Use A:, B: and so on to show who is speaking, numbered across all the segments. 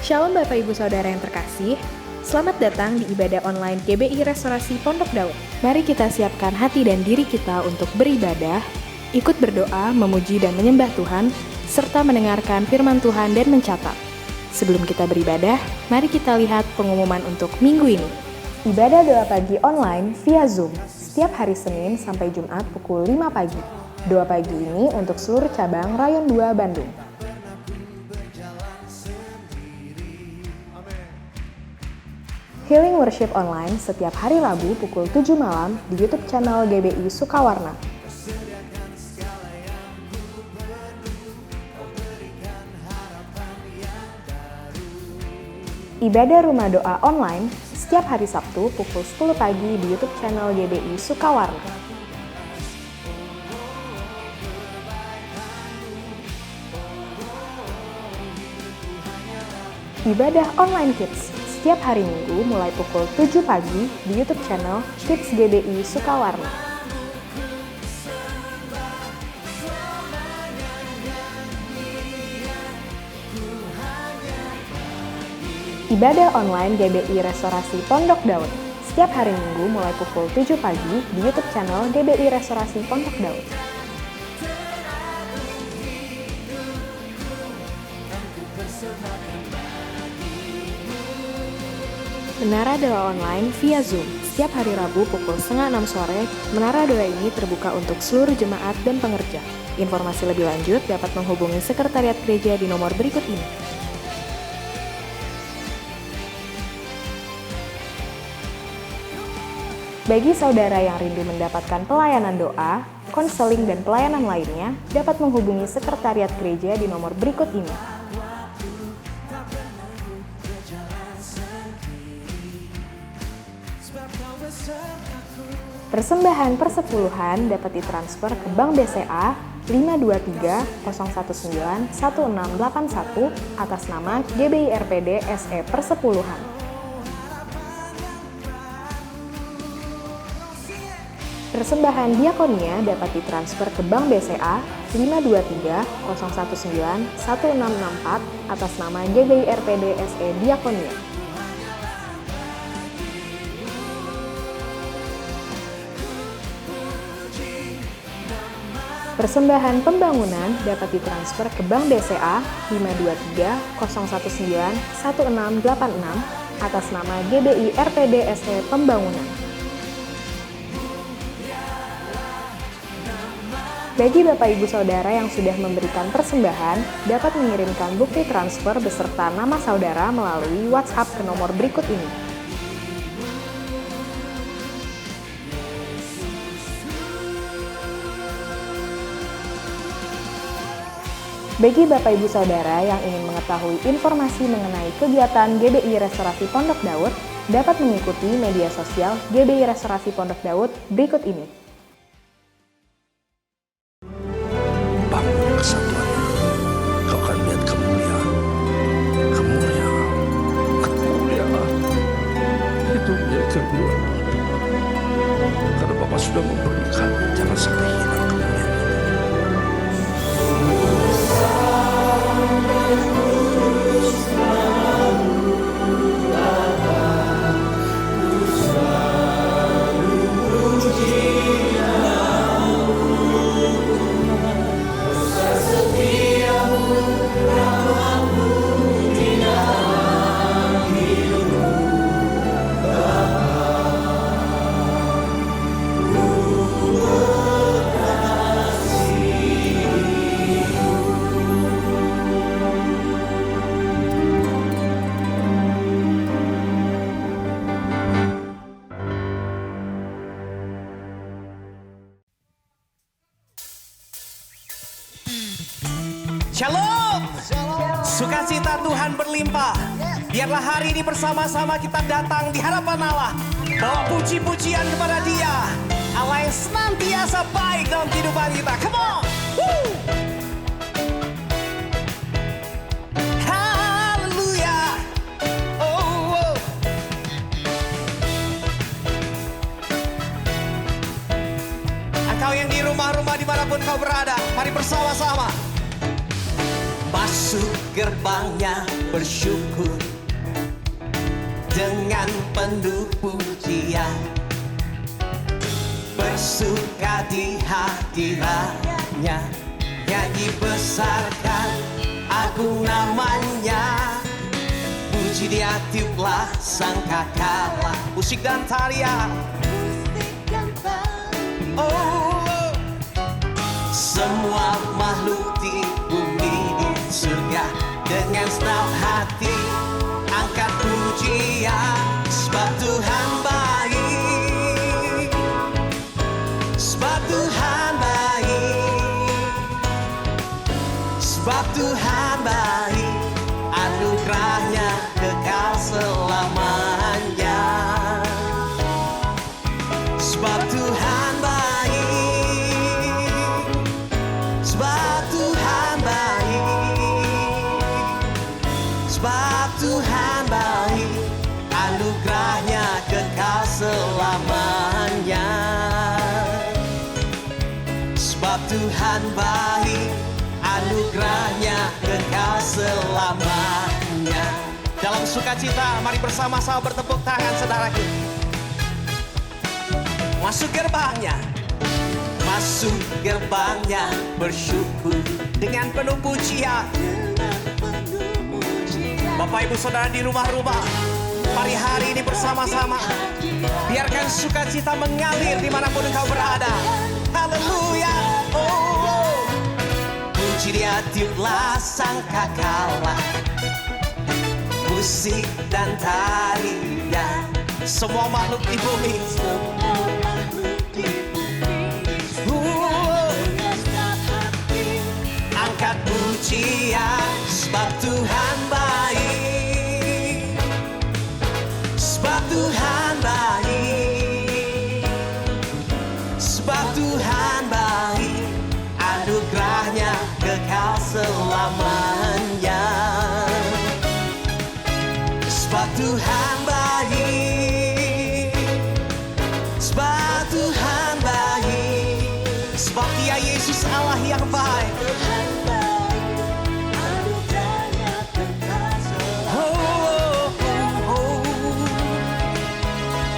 A: Shalom Bapak Ibu Saudara yang terkasih, selamat datang di ibadah online GBI Restorasi Pondok Daud. Mari kita siapkan hati dan diri kita untuk beribadah, ikut berdoa, memuji dan menyembah Tuhan, serta mendengarkan firman Tuhan dan mencatat. Sebelum kita beribadah, mari kita lihat pengumuman untuk minggu ini. Ibadah doa pagi online via Zoom, setiap hari Senin sampai Jumat pukul 5 pagi. Doa pagi ini untuk seluruh cabang Rayon 2 Bandung. Healing Worship Online setiap hari Rabu pukul 7 malam di YouTube channel GBI Sukawarna. Ibadah Rumah Doa Online setiap hari Sabtu pukul 10 pagi di YouTube channel GBI Sukawarna. Ibadah Online Kids setiap hari Minggu mulai pukul 7 pagi di YouTube channel Kids GBI Sukawarna. Ibadah online GBI Restorasi Pondok Daud setiap hari Minggu mulai pukul 7 pagi di YouTube channel GBI Restorasi Pondok Daud. Menara Doa Online via Zoom setiap hari Rabu pukul 5:30 sore. Menara Doa ini terbuka untuk seluruh jemaat dan pengerja. Informasi lebih lanjut dapat menghubungi Sekretariat Gereja di nomor berikut ini. Bagi saudara yang rindu mendapatkan pelayanan doa, konseling, dan pelayanan lainnya, dapat menghubungi Sekretariat Gereja di nomor berikut ini. Persembahan persepuluhan dapat ditransfer ke Bank BCA 523-019-1681 atas nama GBI RPD SE Persepuluhan. Persembahan diakonia dapat ditransfer ke Bank BCA 523-019-1664 atas nama GBI RPD SE Diakonia. Persembahan pembangunan dapat ditransfer ke Bank BCA 523-019-1686 atas nama GBI RPD SE Pembangunan. Bagi Bapak Ibu Saudara yang sudah memberikan persembahan, dapat mengirimkan bukti transfer beserta nama saudara melalui WhatsApp ke nomor berikut ini. Bagi Bapak Ibu Saudara yang ingin mengetahui informasi mengenai kegiatan GBI Restorasi Pondok Daud, dapat mengikuti media sosial GBI Restorasi Pondok Daud berikut ini.
B: Bangun kesatuan, kau akan lihat kemuliaan, itu milik kedua. Karena Bapa sudah memberikan, jangan sampai hilang kemuliaan.
C: Shalom. Sukacita Tuhan berlimpah. Biarlah hari ini bersama-sama kita datang di hadapan Allah, bawa puji-pujian kepada Dia, Allah yang senantiasa baik dalam kehidupan kita. Come on. Woo. Haleluya. Oh, oh. Engkau yang di rumah-rumah dimanapun kau berada, mari bersama-sama. Mas Masuk gerbangnya bersyukur dengan penuh pujian, bersuka di hadiratnya, nyanyi besarkan agung namanya. Puji dia tiuplah sangkakala, musik dan tarian. Oh, semua makhluk di bumi di surga dengan senang hati angkat pujian, sebab Tuhan baik, sebab Tuhan baik, sebab Tuhan baik, anugerahnya kekal selamanya. Sebab Tuhan baik, sebab Tuhan baik, sebab Tuhan baik, anugerahnya kekal selamanya. Sebab Tuhan baik, anugerahnya kekal selamanya. Dalam sukacita, mari bersama-sama bertepuk tangan saudaraku. Masuk gerbangnya, masuk gerbangnya bersyukur dengan penuh pujian. Bapak ibu saudara di rumah-rumah, mari hari ini bersama-sama biarkan sukacita mengalir dimanapun engkau berada. Haleluya. Oh, puji dia tiuplah sangkakala, musik dan tarian, semua makhluk di bumi. Angkat pujian, sebab Tuhan baik, sebab Tuhan baik, sebab Tuhan baik, anugerahnya kekal selamanya. Sebab Tuhan baik, sebab Tuhan baik, sebab Dia Yesus Allah yang baik.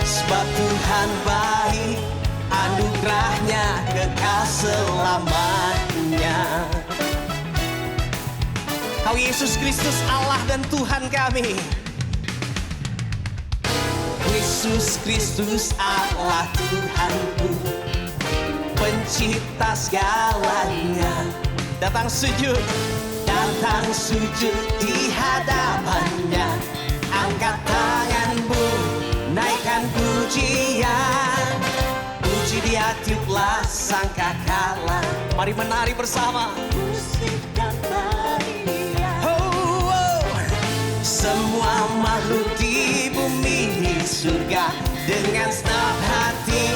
C: Sebab Tuhan baik, anugerahnya kekal selamanya. Kau Yesus Kristus Allah dan Tuhan kami. Yesus Kristus Allah Tuhanku, pencipta segalanya. Datang sujud di hadapannya. Angkat tanganmu, naikkan pujian. Puji dia tiuplah sangkakala. Mari menari bersama. Musik dan tarian. Oh, oh. Semua makhluk di bumi di surga dengan senang hati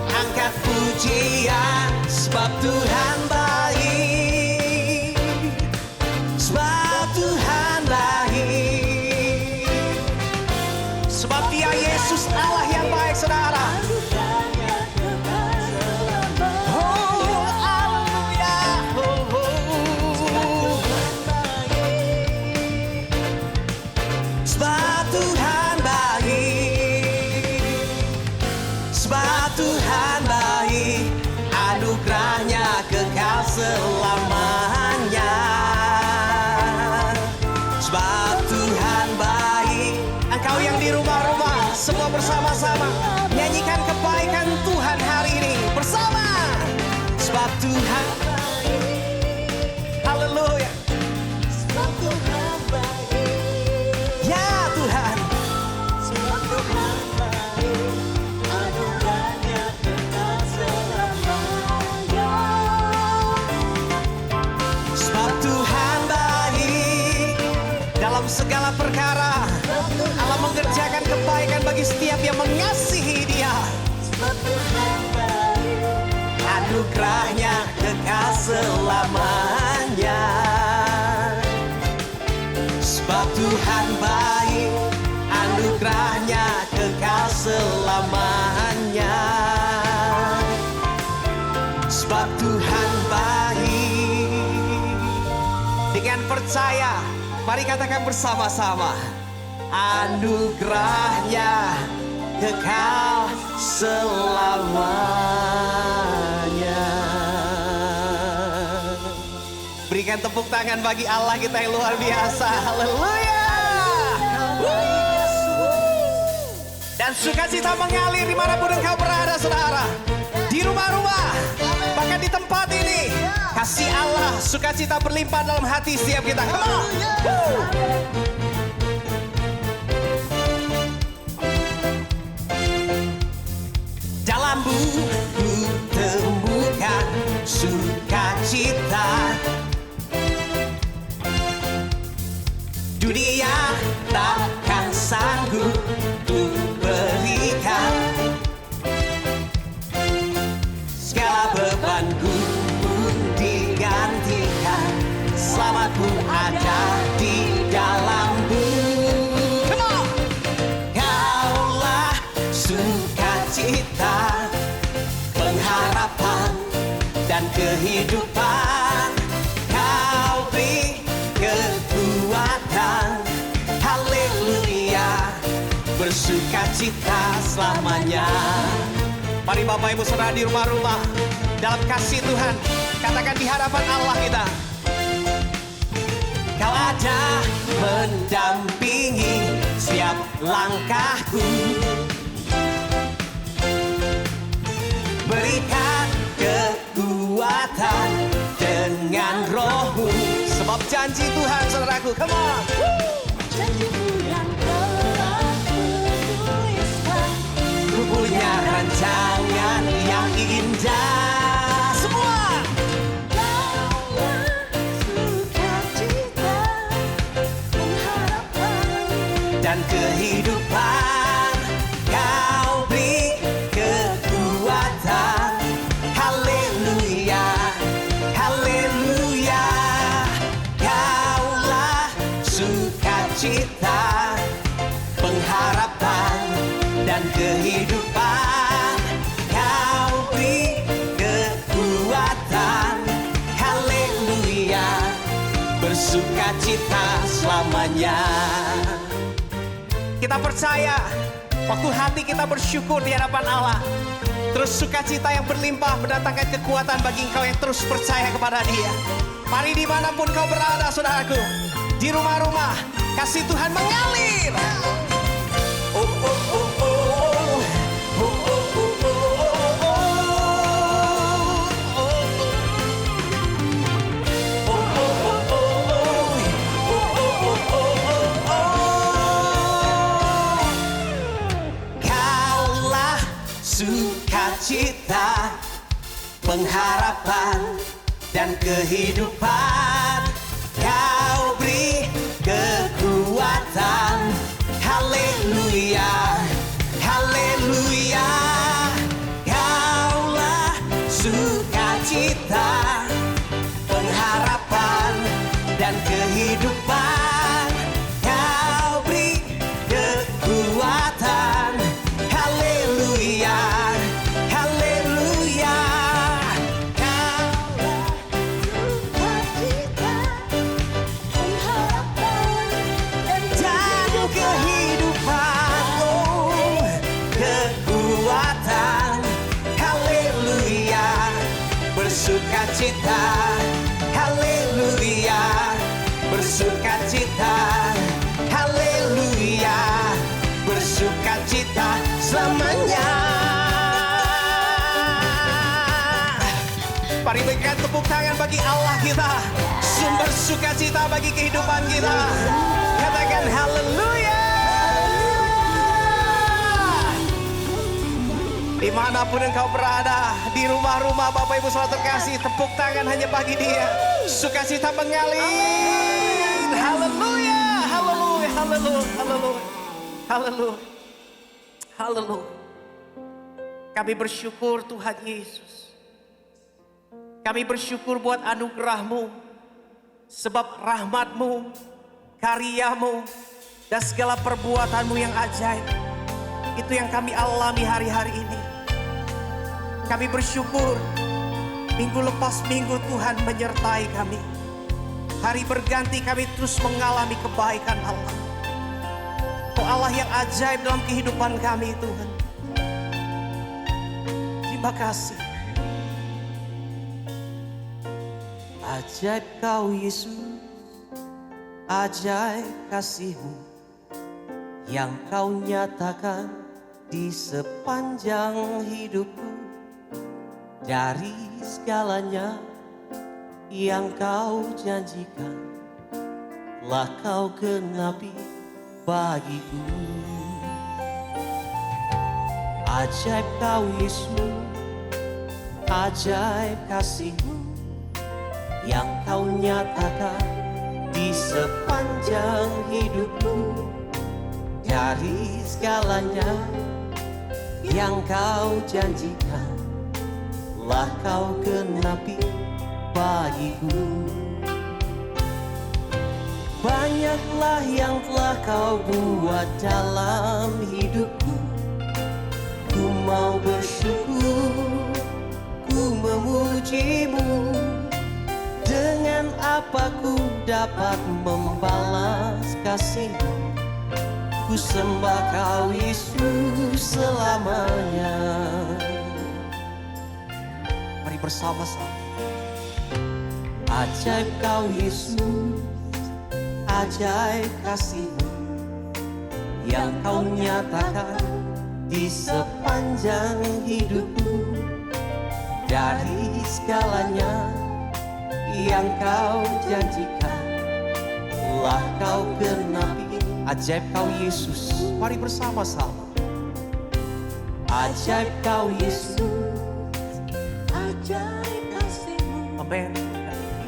C: angkat pujian, sebab Tuhan baik, sebab Tuhan baik, sebab Dia Yesus Allah yang baik saudara. Oh, haleluya. Oh, oh. Sebab Tuhan baik, sebab Tuhan baik, anugerahnya kekal selamanya. Sebab Tuhan baik. Engkau yang di rumah-rumah, semua bersama-sama nyanyikan kebaikan Tuhan hari ini bersama. Sebab Tuhan baik, haleluya. Sebab Tuhan baik, ya Tuhan. Sebab Tuhan baik, anugerahnya kekal selamanya. Sebab Tuhan baik, dalam segala perkara Allah mengerjakan kebaikan bagi setiap yang mengasihi Dia. Sebab Tuhan baik, anugerahnya kekal selamanya. Sebab Tuhan baik, anugerahnya kekal selamanya. Sebab Tuhan baik. Dengan percaya percaya. Mari katakan bersama-sama. Anugerahnya kekal selamanya. Berikan tepuk tangan bagi Allah kita yang luar biasa. Haleluya. Dan sukacita mengalir dimanapun engkau berada, saudara. Di rumah-rumah, bahkan di tempat ini. Kasih Allah, sukacita berlimpah dalam hati setiap kita. Come on. Dalam buku temukan sukacita. Dunia takkan sanggup untuk berikan segala bebanku pun digantikan. Selamatku ada di dalam-Mu. Come on. Kaulah sukacita, pengharapan dan kehidupan. Kau beri kekuatan. Haleluya. Bersukacita selamanya. Mari Bapak Ibu Saudara di rumah-rumah, dalam kasih Tuhan, katakan di hadapan Allah kita. Kau ada mendampingi setiap langkahku. Berikan kekuatan dengan Roh-Mu. Sebab janji Tuhan, saudaraku, come on.
D: Janji-Mu yang telah kutuliskan.
C: Ku punya rancangan yang indah. Semua.
D: Kaulah sukacita, pengharapan
C: Dan kehidupan. Kau beri kekuatan. Haleluya. Haleluya. Kaulah sukacita, pengharapan dan kehidupan. Kau beri kekuatan. Haleluya. Bersukacita selamanya. Kita percaya waktu hati kita bersyukur di hadapan Allah, terus sukacita yang berlimpah mendatangkan kekuatan bagi engkau yang terus percaya kepada Dia. Mari dimanapun kau berada, saudaraku, di rumah-rumah, kasih Tuhan mengalir. Oh, oh, oh, oh. Oh, oh, oh, oh, oh, oh. Oh, oh, oh, oh, oh. Oh, oh, oh, oh, oh. Kaulah sukacita, pengharapan dan kehidupan. Kau beri kekuatan. Haleluya. Haleluya. Kaulah sukacita, pengharapan dan kehidupan. Kau beri kekuatan. Haleluya. Haleluya. Kaulah
D: sukacita, pengharapan dan
C: dan kehidupan. Oh, kekuatan. Haleluya. Bersukacita. Haleluya. Bersukacita. Haleluya. Bersukacita selamanya. Mari berikan tepuk tangan bagi Allah kita, sumber sukacita bagi kehidupan kita. Katakan haleluya. Dimanapun engkau berada, di rumah-rumah Bapak Ibu Saudara terkasih, tepuk tangan hanya bagi Dia. Sukacita mengalir. Haleluya. Haleluya. Haleluya. Haleluya. Haleluya. Haleluya. Kami bersyukur Tuhan Yesus. Kami bersyukur buat anugerah-Mu. Sebab rahmat-Mu, karya-Mu, dan segala perbuatan-Mu yang ajaib. Itu yang kami alami hari-hari ini. Kami bersyukur minggu lepas minggu Tuhan menyertai kami. Hari berganti kami terus mengalami kebaikan Allah. Oh Allah yang ajaib dalam kehidupan kami Tuhan. Terima kasih. Ajaib kau Yesus, ajaib kasih-Mu yang kau nyatakan di sepanjang hidupku. Dari segalanya yang kau janjikan telah kau genapi bagiku. Ajaib kau Yesus, ajaib kasih-Mu yang kau nyatakan di sepanjang hidupku. Dari segalanya yang kau janjikan telah kau genapi bagiku. Banyaklah yang telah kau buat dalam hidupku. Ku mau bersyukur, ku memuji-Mu. Dengan apa ku dapat membalas kasih-Mu? Ku sembah kau Yesus selamanya. Mari bersama-sama. Ajaib kau Yesus, ajaib kasih-Mu yang kau nyatakan di sepanjang hidupku. Dari segalanya yang kau janjikan telah kau genapi. Ajaib kau Yesus, mari bersama-sama. Ajaib kau Yesus,
D: Ajaib kasih-Mu
C: amin.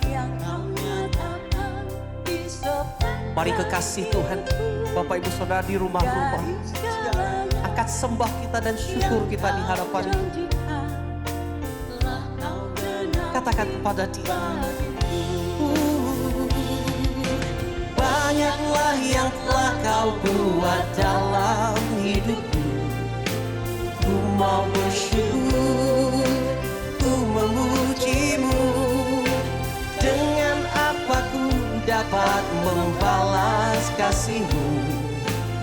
D: yang kau nyatakan di sepanjang
C: Mari kekasih Tuhan, Bapak Ibu Saudara di rumah-rumah,
D: dari segalanya
C: angkat sembah kita dan syukur kita di hadapan Dia.
D: janjikan telah kau genapi
C: Katakan kepada Dia,
D: bagiku.
C: banyaklah yang telah kau buat dalam hidupku. Ku mau bersyukur, ku memuji-Mu. Dengan apa ku dapat membalas kasih-Mu?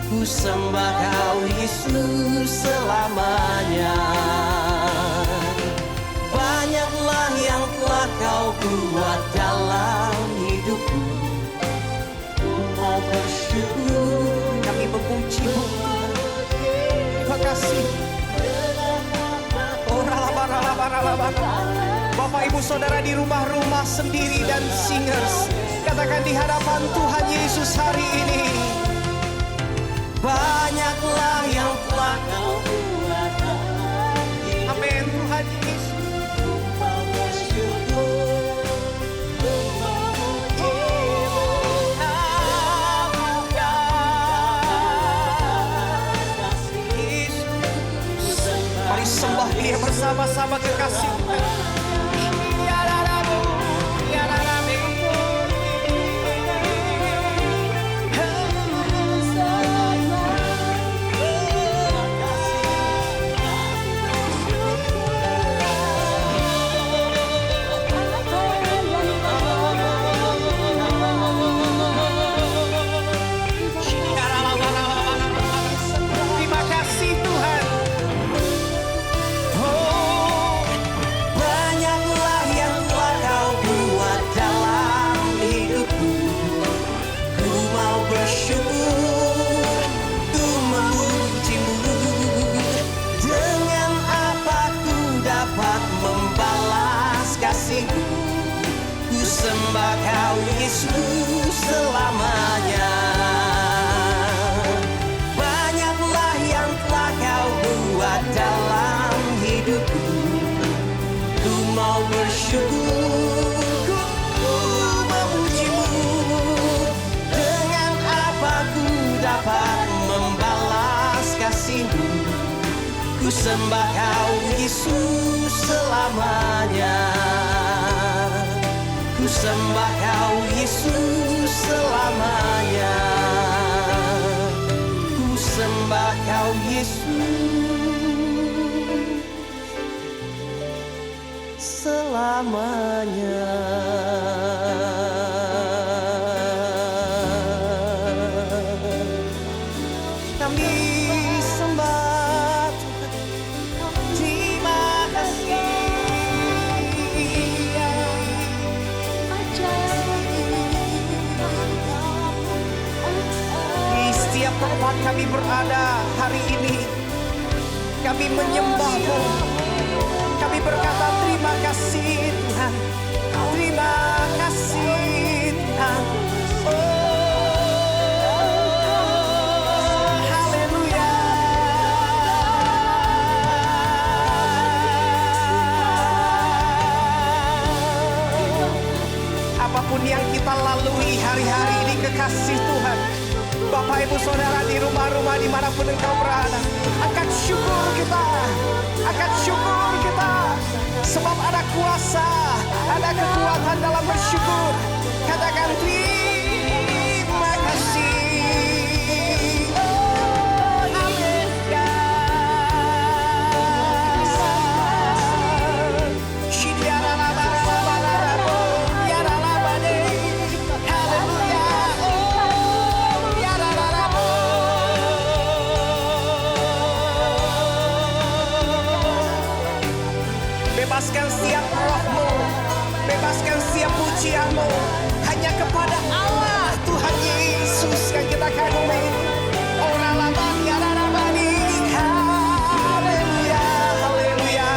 C: Ku sembah kau Yesus selamanya. Banyaklah yang telah kau buat dalam hidupku. Mau bersyukur, kami memuji-Mu. Terima kasih. Oh, ralaba. Bapak Ibu Saudara di rumah-rumah sendiri dan singers, katakan di hadapan Tuhan Yesus hari ini. Banyaklah yang telah kau buat. Amin Tuhan Yesus. Mau bersyukur, mari sembah Dia bersama-sama kekasih. Terima kasih Tuhan. Oh, banyaklah yang telah kau buat dalam hidupku. Ku mau bersyukur, ku memuji-Mu. Dengan apa ku dapat membalas kasih-Mu? Ku sembah kau Yesus selamanya. Banyaklah yang telah kau buat dalam hidupku. Ku mau bersyukur, ku memuji-Mu. Dengan apa ku dapat membalas kasih-Mu? Ku sembah kau Yesus selamanya. Ku sembah kau Yesus selamanya. Ku sembah kau Yesus selamanya. kami sembah Tuhan. Terima kasih. Di setiap tempat kami berada hari ini, kami menyembah-Mu. Kami berkata terima kasih Tuhan. Terima kasih Tuhan. Oh, haleluya. Apapun yang kita lalui hari-hari ini, kekasih Tuhan, Bapak Ibu Saudara di rumah-rumah dimanapun engkau berada, angkat syukur kita, angkat syukur kita, sebab ada kuasa, ada kekuatan dalam bersyukur. Katakan terima kasih. Oh, haleluya. Shidiaralabaralabarabo, yaralabade. Haleluya. Oh, yaralabo. Bebaskan setiap rohmu, bebaskan setiap pujianmu hanya kepada Allah Tuhan Yesus yang kita kagumi. Ora laban ya rabani, haleluya, haleluya.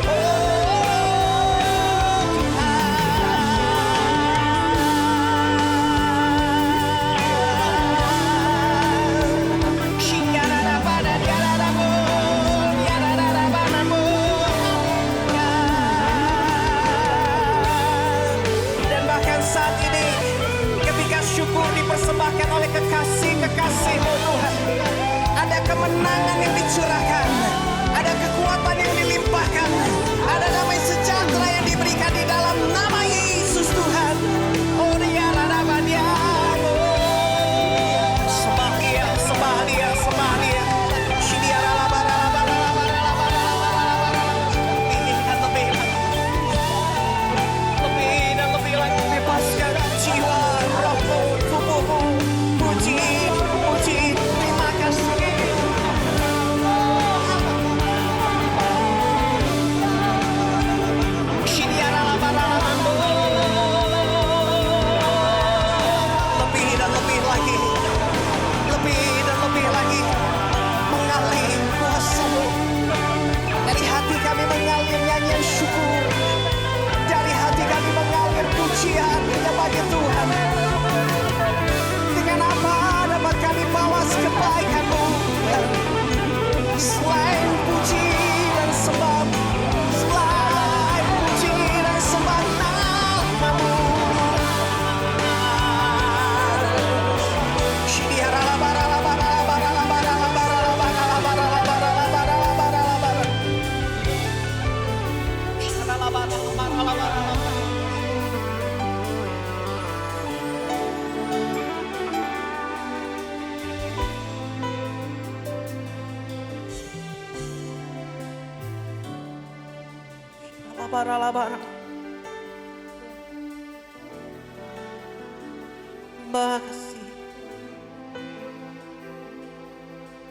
C: Oh Tuhan. Shingara rabana ya rabo, ya rabanamu. Dan bahkan saat ini ketika syukur dipersembahkan oleh kekasih-kekasih-Mu Tuhan, ada kemenangan yang dicurahkan, ada kekuatan yang dilimpahkan, ada damai sejahtera yang diberikan di dalam nama Yesus Tuhan. Oh dia radabannya, sembah dia, sembah dia, sembah dia. Shidia ini kan lebih dan lebih lagi, bebaskan jiwa, rohmu, tubuhmu. Puji, puji, terima kasih. Lebih dan lebih lagi, lebih dan lebih lagi, mengalir kuasa-Mu. Dari hati kami mengalir nyanyian syukur, dari hati kami mengalir pujian hanya bagi Tuhan. Dengan apa dapat kami balas kebaikan-Mu selain puji dan sembah, selain puji dan sembah nama-Mu. Makasih,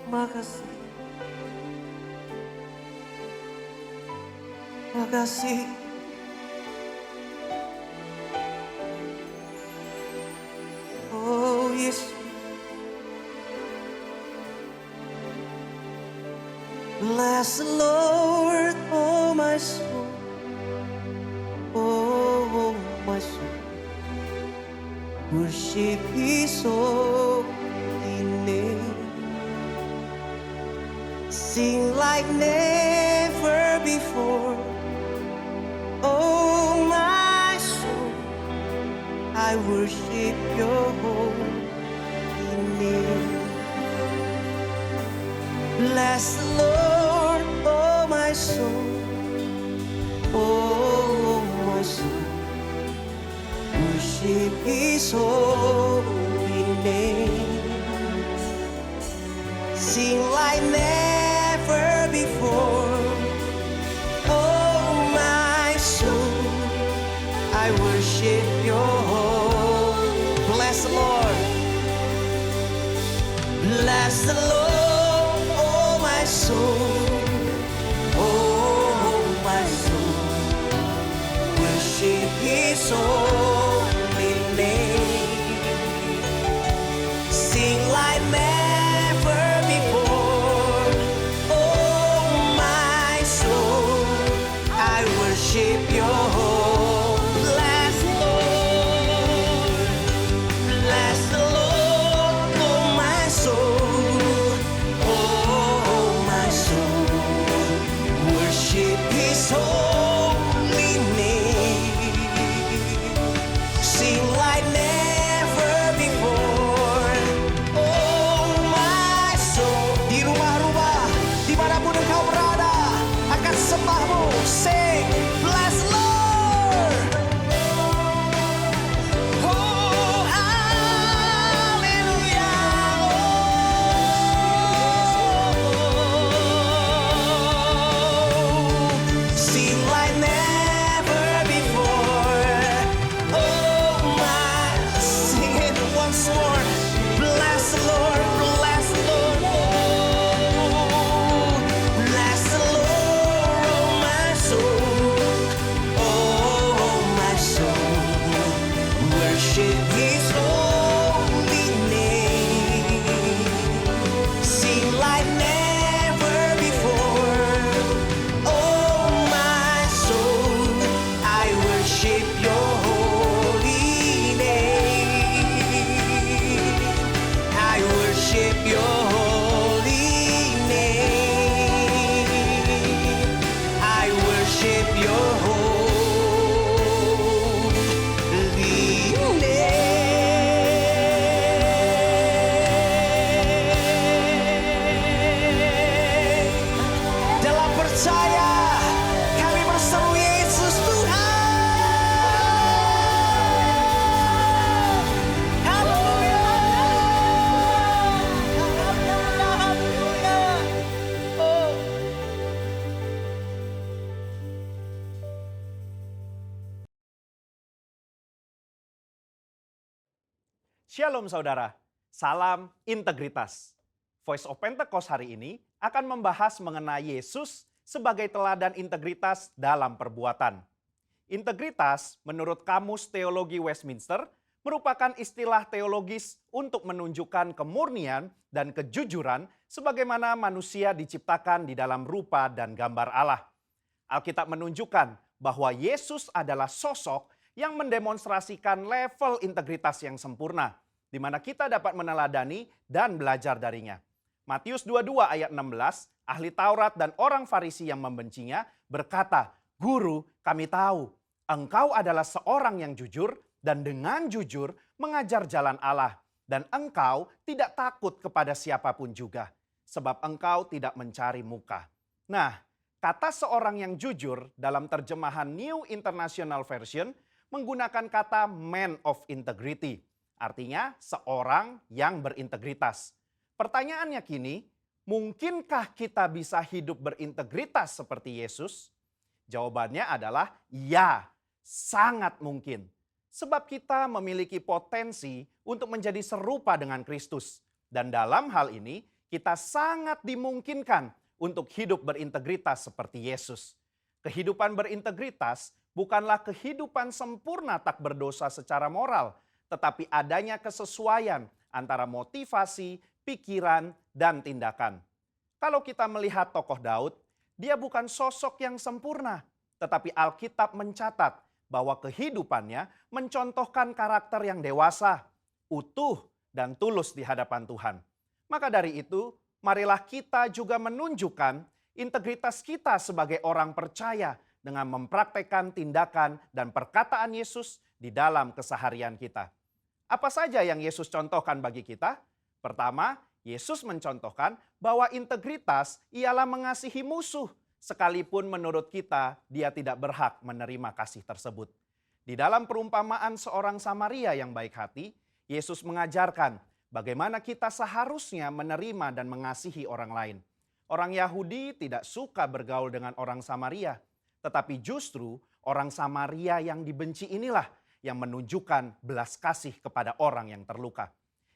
C: makasih, makasih. Oh Yesus, bless the Lord, oh my soul, oh my soul. Worship His holy name. Sing like never before. Oh my soul, I worship Your holy name. Bless the Lord, oh my soul, oh my soul. Worship His holy name. Sing like never before. Oh my soul, I worship Your holy. Bless the Lord. Bless the Lord. soul, oh my soul, worship His holy name. Sing like never before, oh my soul, I worship Your bless Lord, bless the Lord, oh my soul, oh my soul, worship His holy name. Sing like never before, oh my soul. Di rumah-rumah, dimanapun engkau berada, akan sembahmu. Sing, bless Lord. Oh, hallelujah. Oh, sing like never before. Oh my, sing it once more. Bless the Lord, bless the Lord. Oh, bless the Lord, oh my soul. Oh my soul, worship His holy name. Sing like never before. Oh my soul, I worship Your holy name. I worship Your holy name. I worship Your holy name. Dalam percaya kami berseru Yesus Tuhan. Haleluya. Haleluya. Oh.
E: Shalom saudara, salam integritas. Voice of Pentecost hari ini akan membahas mengenai Yesus sebagai teladan integritas dalam perbuatan. Integritas menurut Kamus Teologi Westminster merupakan istilah teologis untuk menunjukkan kemurnian dan kejujuran sebagaimana manusia diciptakan di dalam rupa dan gambar Allah. Alkitab menunjukkan bahwa Yesus adalah sosok yang mendemonstrasikan level integritas yang sempurna, di mana kita dapat meneladani dan belajar darinya. Matius 22 ayat 16, ahli Taurat dan orang Farisi yang membencinya berkata, "Guru, kami tahu, engkau adalah seorang yang jujur dan dengan jujur mengajar jalan Allah, dan engkau tidak takut kepada siapapun juga, sebab engkau tidak mencari muka." Nah, kata seorang yang jujur dalam terjemahan New International Version menggunakan kata man of integrity, artinya seorang yang berintegritas. Pertanyaannya kini, mungkinkah kita bisa hidup berintegritas seperti Yesus? Jawabannya adalah ya, sangat mungkin. Sebab kita memiliki potensi untuk menjadi serupa dengan Kristus. Dan dalam hal ini, kita sangat dimungkinkan untuk hidup berintegritas seperti Yesus. Kehidupan berintegritas bukanlah kehidupan sempurna tak berdosa secara moral, tetapi adanya kesesuaian antara motivasi, pikiran, dan tindakan. Kalau kita melihat tokoh Daud, dia bukan sosok yang sempurna, tetapi Alkitab mencatat bahwa kehidupannya mencontohkan karakter yang dewasa, utuh, dan tulus di hadapan Tuhan. Maka dari itu, marilah kita juga menunjukkan integritas kita sebagai orang percaya dengan mempraktekkan tindakan dan perkataan Yesus di dalam keseharian kita. Apa saja yang Yesus contohkan bagi kita? Pertama, Yesus mencontohkan bahwa integritas ialah mengasihi musuh, sekalipun menurut kita dia tidak berhak menerima kasih tersebut. Di dalam perumpamaan seorang Samaria yang baik hati, Yesus mengajarkan bagaimana kita seharusnya menerima dan mengasihi orang lain. Orang Yahudi tidak suka bergaul dengan orang Samaria, tetapi justru orang Samaria yang dibenci inilah yang menunjukkan belas kasih kepada orang yang terluka.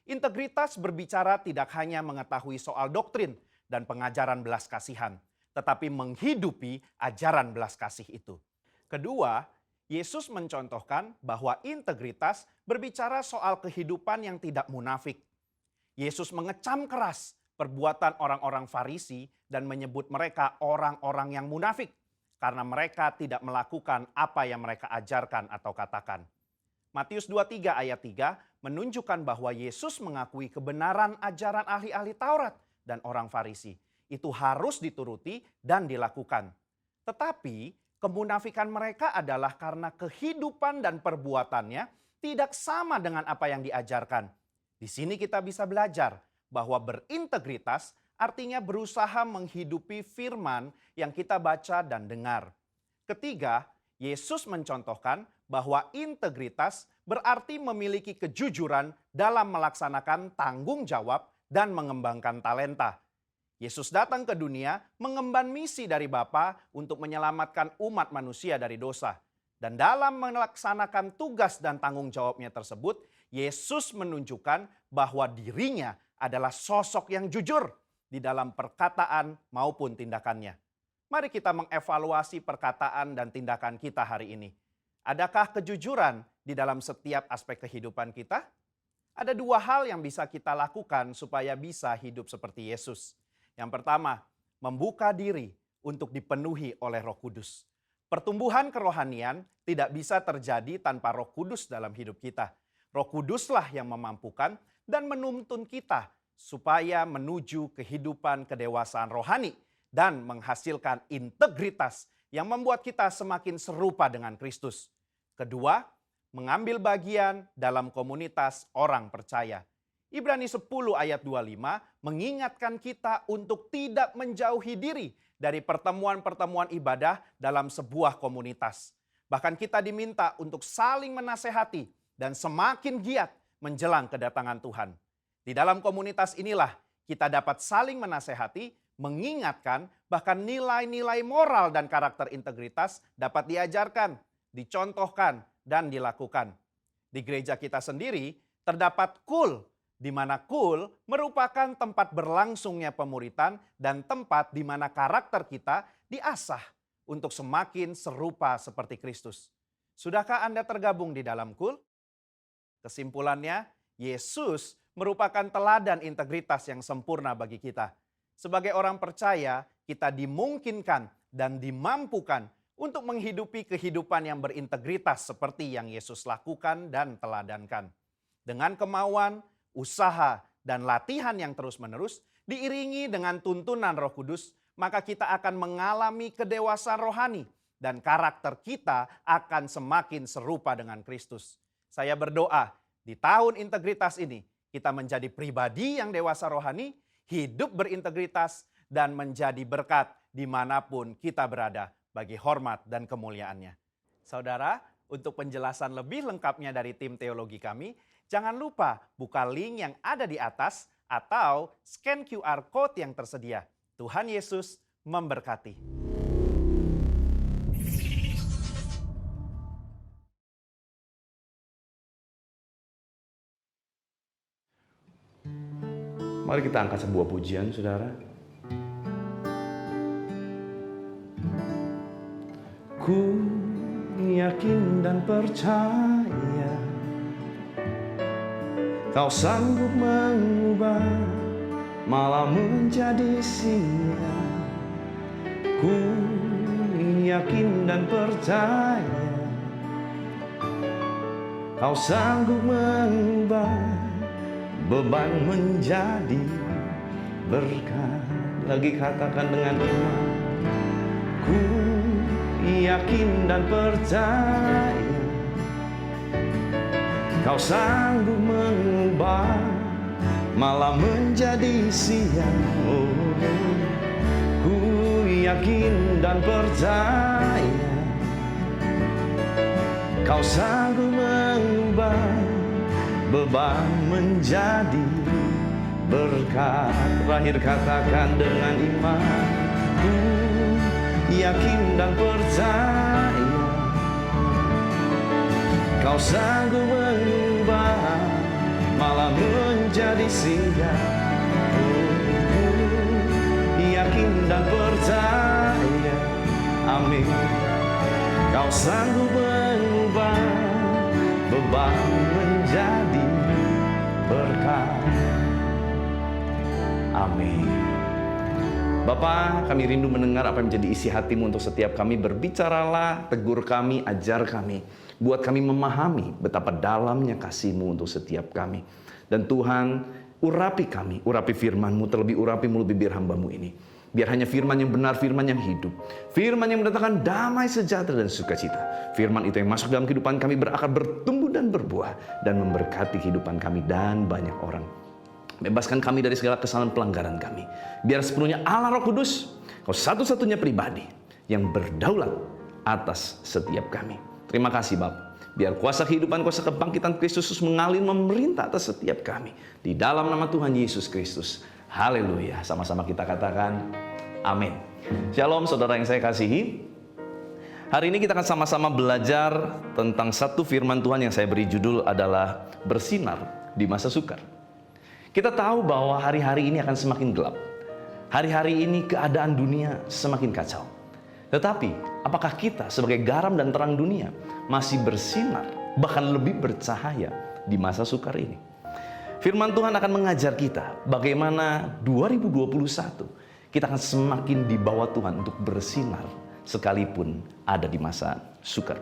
E: Integritas berbicara tidak hanya mengetahui soal doktrin, dan pengajaran belas kasihan, tetapi menghidupi ajaran belas kasih itu. Kedua, Yesus mencontohkan bahwa integritas berbicara soal kehidupan yang tidak munafik. Yesus mengecam keras perbuatan orang-orang Farisi dan menyebut mereka orang-orang yang munafik karena mereka tidak melakukan apa yang mereka ajarkan atau katakan. Matius 23 ayat 3 menunjukkan bahwa Yesus mengakui kebenaran ajaran ahli-ahli Taurat dan orang Farisi. Itu harus dituruti dan dilakukan. Tetapi kemunafikan mereka adalah karena kehidupan dan perbuatannya tidak sama dengan apa yang diajarkan. Di sini kita bisa belajar bahwa berintegritas artinya berusaha menghidupi firman yang kita baca dan dengar. Ketiga, Yesus mencontohkan bahwa integritas berarti memiliki kejujuran dalam melaksanakan tanggung jawab dan mengembangkan talenta. Yesus datang ke dunia mengemban misi dari Bapa untuk menyelamatkan umat manusia dari dosa. Dan dalam melaksanakan tugas dan tanggung jawabnya tersebut, Yesus menunjukkan bahwa dirinya adalah sosok yang jujur di dalam perkataan maupun tindakannya. Mari kita mengevaluasi perkataan dan tindakan kita hari ini. Adakah kejujuran di dalam setiap aspek kehidupan kita? Ada dua hal yang bisa kita lakukan supaya bisa hidup seperti Yesus. Yang pertama, membuka diri untuk dipenuhi oleh Roh Kudus. Pertumbuhan kerohanian tidak bisa terjadi tanpa Roh Kudus dalam hidup kita. Roh Kuduslah yang memampukan dan menuntun kita supaya menuju kehidupan kedewasaan rohani dan menghasilkan integritas yang membuat kita semakin serupa dengan Kristus. Kedua, mengambil bagian dalam komunitas orang percaya. Ibrani 10 ayat 25 mengingatkan kita untuk tidak menjauhi diri dari pertemuan-pertemuan ibadah dalam sebuah komunitas. Bahkan kita diminta untuk saling menasehati dan semakin giat menjelang kedatangan Tuhan. Di dalam komunitas inilah kita dapat saling menasehati, mengingatkan, bahkan nilai-nilai moral dan karakter integritas dapat diajarkan, dicontohkan, dan dilakukan. Di gereja kita sendiri terdapat KUL, di mana KUL merupakan tempat berlangsungnya pemuritan dan tempat di mana karakter kita diasah untuk semakin serupa seperti Kristus. Sudahkah Anda tergabung di dalam KUL? Kesimpulannya, Yesus merupakan teladan integritas yang sempurna bagi kita. Sebagai orang percaya, kita dimungkinkan dan dimampukan untuk menghidupi kehidupan yang berintegritas seperti yang Yesus lakukan dan teladankan. Dengan kemauan, usaha, dan latihan yang terus-menerus, diiringi dengan tuntunan Roh Kudus, maka kita akan mengalami kedewasaan rohani dan karakter kita akan semakin serupa dengan Kristus. Saya berdoa di tahun integritas ini, kita menjadi pribadi yang dewasa rohani, hidup berintegritas, dan menjadi berkat dimanapun kita berada bagi hormat dan kemuliaannya. Saudara, untuk penjelasan lebih lengkapnya dari tim teologi kami, jangan lupa buka link yang ada di atas atau scan QR Code yang tersedia. Tuhan Yesus memberkati.
F: Mari kita angkat sebuah pujian, saudara. Ku yakin dan percaya Kau sanggup mengubah malam menjadi siang. Ku yakin dan percaya Kau sanggup mengubah beban menjadi berkat. Lagi katakan dengan iman. Ku yakin dan percaya Kau sanggup mengubah malam menjadi siang. Oh, ku yakin dan percaya Kau sanggup mengubah beban menjadi berkat. Terakhir katakan dengan iman. Ku yakin dan percaya Kau sanggup mengubah malam menjadi siang. Ku dan percaya. Amin. Kau sanggup mengubah beban menjadi berkat. Amin. Bapa, kami rindu mendengar apa yang menjadi isi hatimu untuk setiap kami. Berbicaralah, tegur kami, ajar kami. Buat kami memahami betapa dalamnya kasih-Mu untuk setiap kami. Dan Tuhan, urapi kami, urapi firman-Mu, terlebih urapi mulut bibir hamba-Mu ini. Biar hanya firman yang benar, firman yang hidup. Firman yang mendatangkan damai, sejahtera, dan sukacita. Firman itu yang masuk dalam kehidupan kami berakar, bertumbuh dan berbuah. Dan memberkati kehidupan kami dan banyak orang. Bebaskan kami dari segala kesalahan pelanggaran kami. Biar sepenuhnya Allah Roh Kudus, Kau satu-satunya pribadi yang berdaulat atas setiap kami. Terima kasih Bapa. Biar kuasa kehidupan, kuasa kebangkitan Kristus mengalir memerintah atas setiap kami. Di dalam nama Tuhan Yesus Kristus. Haleluya. Sama-sama kita katakan amin. Shalom saudara yang saya kasihi. Hari ini kita akan sama-sama belajar tentang satu firman Tuhan yang saya beri judul adalah bersinar di masa sukar. Kita tahu bahwa hari-hari ini akan semakin gelap. Hari-hari ini keadaan dunia semakin kacau. Tetapi, apakah kita sebagai garam dan terang dunia masih bersinar, bahkan lebih bercahaya di masa sukar ini? Firman Tuhan akan mengajar kita bagaimana 2021 kita akan semakin dibawa Tuhan untuk bersinar sekalipun ada di masa sukar.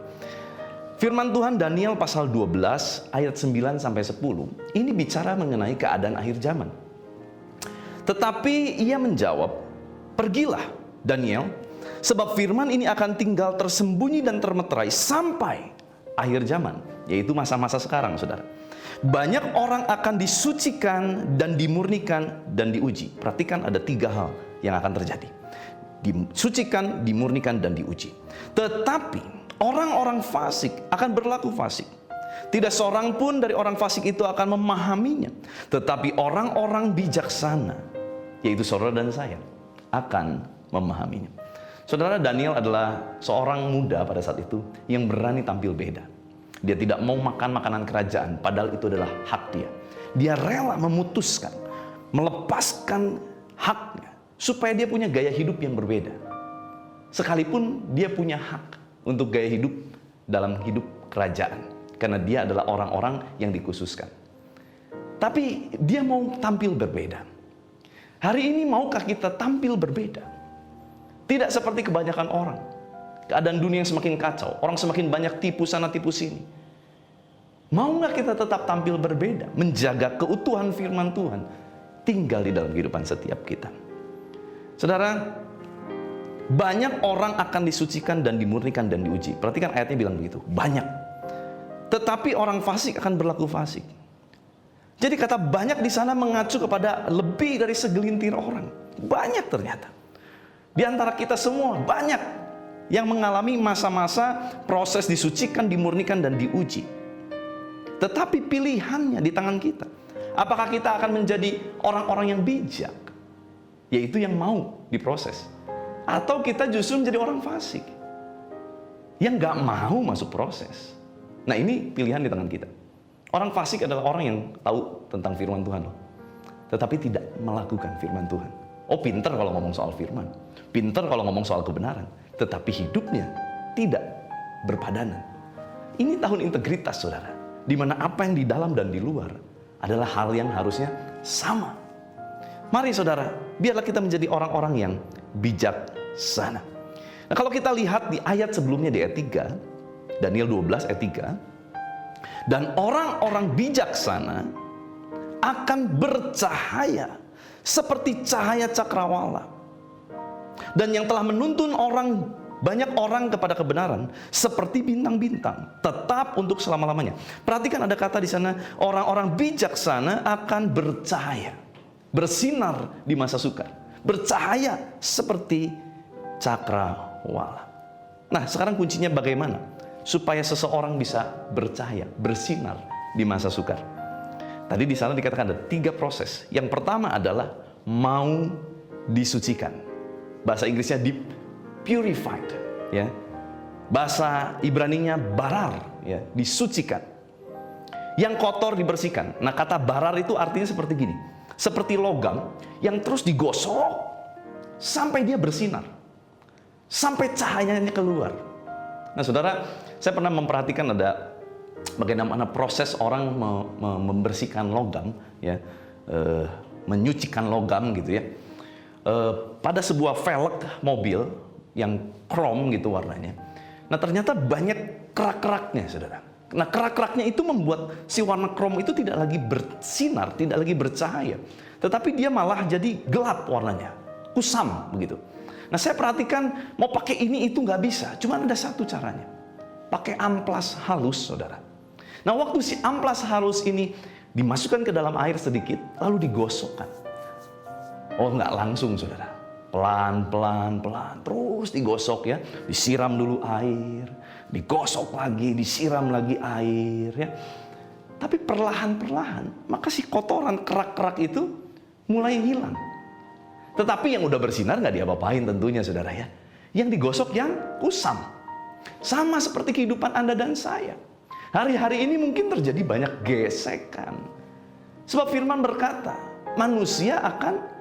F: Firman Tuhan Daniel pasal 12 ayat 9 sampai 10 ini bicara mengenai keadaan akhir zaman. Tetapi ia menjawab, "Pergilah Daniel, sebab firman ini akan tinggal tersembunyi dan termeterai sampai akhir zaman," yaitu masa-masa sekarang, Saudara. "Banyak orang akan disucikan dan dimurnikan dan diuji." Perhatikan ada 3 hal yang akan terjadi. Disucikan, dimurnikan, dan diuji. Tetapi orang-orang fasik akan berlaku fasik. Tidak seorang pun dari orang fasik itu akan memahaminya. Tetapi orang-orang bijaksana, yaitu saudara dan saya, akan memahaminya. Saudara, Daniel adalah seorang muda pada saat itu yang berani tampil beda. Dia tidak mau makan makanan kerajaan, padahal itu adalah hak dia. Dia rela memutuskan, melepaskan haknya, supaya dia punya gaya hidup yang berbeda. Sekalipun dia punya hak untuk gaya hidup dalam hidup kerajaan. Karena dia adalah orang-orang yang dikhususkan. Tapi dia mau tampil berbeda. Hari ini maukah kita tampil berbeda? Tidak seperti kebanyakan orang. Keadaan dunia yang semakin kacau. Orang semakin banyak tipu sana tipu sini. Mau nggak kita tetap tampil berbeda? Menjaga keutuhan firman Tuhan. Tinggal di dalam kehidupan setiap kita. Saudara, banyak orang akan disucikan dan dimurnikan dan diuji. Perhatikan ayatnya bilang begitu. Banyak. Tetapi orang fasik akan berlaku fasik. Jadi kata banyak di sana mengacu kepada lebih dari segelintir orang. Banyak ternyata. Di antara kita semua banyak yang mengalami masa-masa proses disucikan, dimurnikan, dan diuji. Tetapi pilihannya di tangan kita. Apakah kita akan menjadi orang-orang yang bijak? Yaitu yang mau diproses. Atau kita justru menjadi orang fasik yang gak mau masuk proses. Nah, ini pilihan di tangan kita. Orang fasik adalah orang yang tahu tentang firman Tuhan loh, tetapi tidak melakukan firman Tuhan. Oh, pinter kalau ngomong soal firman, pinter kalau ngomong soal kebenaran, tetapi hidupnya tidak berpadanan. Ini tahun integritas, saudara, di mana apa yang di dalam dan di luar adalah hal yang harusnya sama. Mari saudara, biarlah kita menjadi orang-orang yang bijaksana. Nah, kalau kita lihat di ayat sebelumnya di ayat 3, Daniel 12 ayat 3, dan orang-orang bijaksana akan bercahaya seperti cahaya cakrawala, dan yang telah menuntun banyak orang kepada kebenaran seperti bintang-bintang, tetap untuk selama-lamanya. Perhatikan ada kata di sana, orang-orang bijaksana akan bercahaya, bersinar di masa sukar, bercahaya seperti cakrawala. Nah, sekarang kuncinya bagaimana supaya seseorang bisa bercahaya, bersinar di masa sukar. Tadi di sana dikatakan ada 3 proses. Yang pertama adalah mau disucikan. Bahasa Inggrisnya purified, ya. Bahasa Ibraninya barar, ya, disucikan. Yang kotor dibersihkan. Nah, kata barar itu artinya seperti gini. Seperti logam yang terus digosok sampai dia bersinar. Sampai cahayanya keluar. Nah saudara, saya pernah memperhatikan ada bagaimana proses orang membersihkan logam, ya, menyucikan logam gitu ya. Pada sebuah velg mobil yang krom gitu warnanya. Nah ternyata banyak kerak-keraknya saudara. Nah kerak-keraknya itu membuat si warna krom itu tidak lagi bersinar, tidak lagi bercahaya. Tetapi dia malah jadi gelap warnanya, kusam begitu. Nah saya perhatikan mau pakai ini itu nggak bisa, cuma ada satu caranya. Pakai amplas halus saudara. Nah waktu si amplas halus ini dimasukkan ke dalam air sedikit, lalu digosokkan. Oh nggak langsung saudara, pelan, terus digosok ya. Disiram dulu air, digosok lagi, disiram lagi air ya. Tapi perlahan-perlahan, maka si kotoran kerak-kerak itu mulai hilang. Tetapi yang udah bersinar nggak diapa-apain tentunya saudara ya. Yang digosok yang kusam. Sama seperti kehidupan Anda dan saya. Hari-hari ini mungkin terjadi banyak gesekan. Sebab firman berkata, manusia akan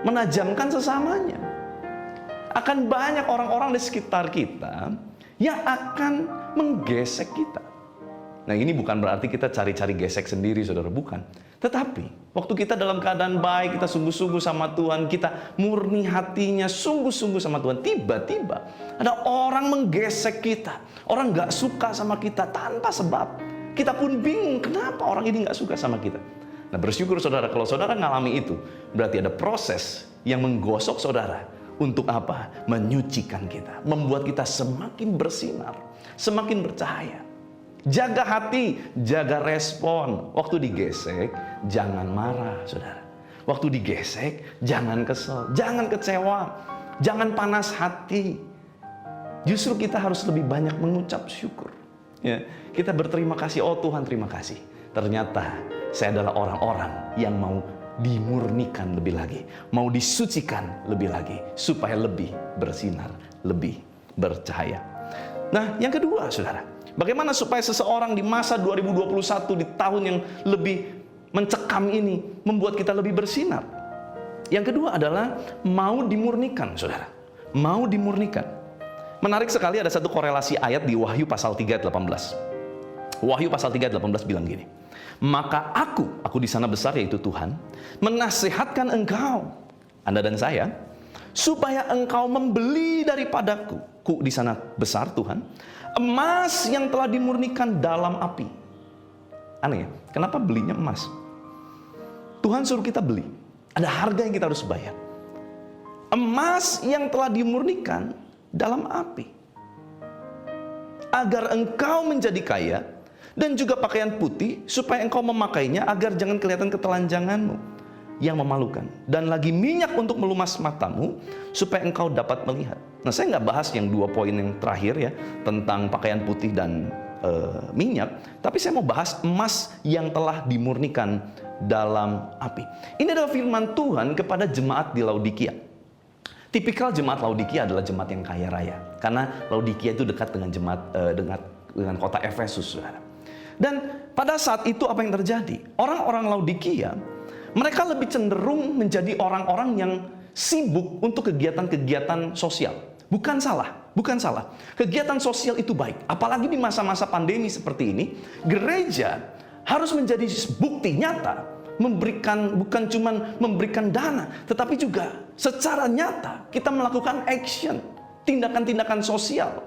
F: menajamkan sesamanya. Akan banyak orang-orang di sekitar kita yang akan menggesek kita. Nah ini bukan berarti kita cari-cari gesek sendiri saudara, bukan. Tetapi waktu kita dalam keadaan baik, kita sungguh-sungguh sama Tuhan, kita murni hatinya, sungguh-sungguh sama Tuhan, tiba-tiba ada orang menggesek kita. Orang gak suka sama kita tanpa sebab. Kita pun bingung kenapa orang ini gak suka sama kita. Nah bersyukur saudara, kalau saudara ngalami itu, berarti ada proses yang menggosok saudara. Untuk apa? Menyucikan kita, membuat kita semakin bersinar, semakin bercahaya. Jaga hati, jaga respon. Waktu digesek, jangan marah, saudara. Waktu digesek, jangan kesel, jangan kecewa, jangan panas hati. Justru kita harus lebih banyak mengucap syukur. Ya, kita berterima kasih, oh Tuhan terima kasih. Ternyata saya adalah orang-orang yang mau dimurnikan lebih lagi, mau disucikan lebih lagi, supaya lebih bersinar, lebih bercahaya. Nah, yang kedua, saudara. Bagaimana supaya seseorang di masa 2021 di tahun yang lebih mencekam ini membuat kita lebih bersinar? Yang kedua adalah mau dimurnikan, saudara. Mau dimurnikan. Menarik sekali ada satu korelasi ayat di Wahyu pasal 3 ayat 18. Wahyu pasal 3 ayat 18 bilang gini. Maka aku di sana besar yaitu Tuhan, menasihatkan engkau, Anda dan saya, supaya engkau membeli daripadaku, ku di sana besar Tuhan, emas yang telah dimurnikan dalam api. Aneh ya, kenapa belinya emas? Tuhan suruh kita beli. Ada harga yang kita harus bayar. Emas yang telah dimurnikan dalam api. Agar engkau menjadi kaya, dan juga pakaian putih, supaya engkau memakainya agar jangan kelihatan ketelanjanganmu yang memalukan. Dan lagi minyak untuk melumas matamu, supaya engkau dapat melihat. Nah saya nggak bahas yang 2 poin yang terakhir ya, tentang pakaian putih dan minyak. Tapi saya mau bahas emas yang telah dimurnikan dalam api. Ini adalah firman Tuhan kepada jemaat di Laodikia. Tipikal jemaat Laodikia adalah jemaat yang kaya raya. Karena Laodikia itu dekat dengan dengan kota Efesus, saudara. Dan pada saat itu apa yang terjadi? Orang-orang Laodikia, mereka lebih cenderung menjadi orang-orang yang sibuk untuk kegiatan-kegiatan sosial. Bukan salah, bukan salah. Kegiatan sosial itu baik. Apalagi di masa-masa pandemi seperti ini, gereja harus menjadi bukti nyata, bukan cuma memberikan dana, tetapi juga secara nyata kita melakukan action, tindakan-tindakan sosial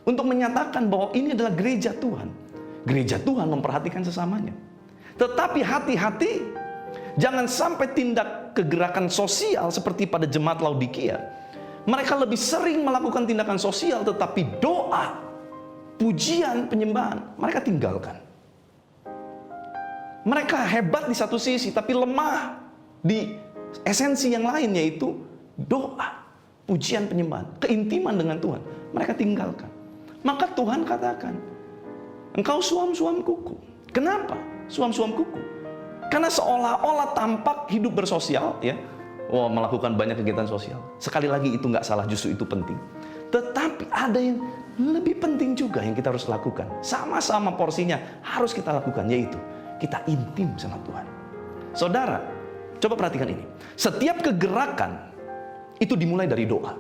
F: untuk menyatakan bahwa ini adalah gereja Tuhan. Gereja Tuhan memperhatikan sesamanya. Tetapi hati-hati, jangan sampai tindak kegerakan sosial seperti pada jemaat Laodikia. Mereka lebih sering melakukan tindakan sosial, tetapi doa, pujian, penyembahan, mereka tinggalkan. Mereka hebat di satu sisi, tapi lemah di esensi yang lain, yaitu doa, pujian, penyembahan, keintiman dengan Tuhan. Mereka tinggalkan. Maka Tuhan katakan, engkau suam-suam kuku. Kenapa suam-suam kuku? Karena seolah-olah tampak hidup bersosial, ya, melakukan banyak kegiatan sosial. Sekali lagi itu nggak salah, justru itu penting. Tetapi ada yang lebih penting juga yang kita harus lakukan. Sama-sama porsinya harus kita lakukan, yaitu kita intim sama Tuhan. Saudara, coba perhatikan ini. Setiap kegerakan itu dimulai dari doa.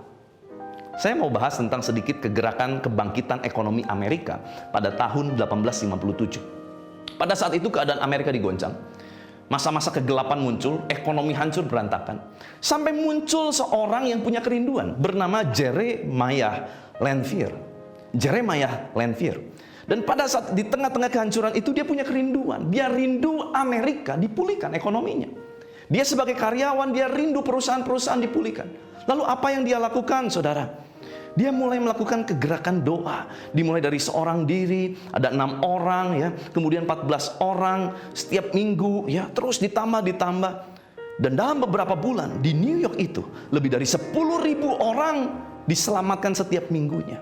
F: Saya mau bahas tentang sedikit kegerakan kebangkitan ekonomi Amerika pada tahun 1857. Pada saat itu keadaan Amerika digoncang. Masa-masa kegelapan muncul, ekonomi hancur berantakan. Sampai muncul seorang yang punya kerinduan bernama Jeremiah Lanphier. Jeremiah Lanphier. Dan pada saat di tengah-tengah kehancuran itu dia punya kerinduan. Dia rindu Amerika dipulihkan ekonominya. Dia sebagai karyawan, dia rindu perusahaan-perusahaan dipulihkan. Lalu apa yang dia lakukan, saudara? Dia mulai melakukan kegerakan doa. Dimulai dari seorang diri, ada 6 orang ya, kemudian 14 orang setiap minggu ya, terus ditambah. Dan dalam beberapa bulan di New York itu lebih dari 10.000 orang diselamatkan setiap minggunya.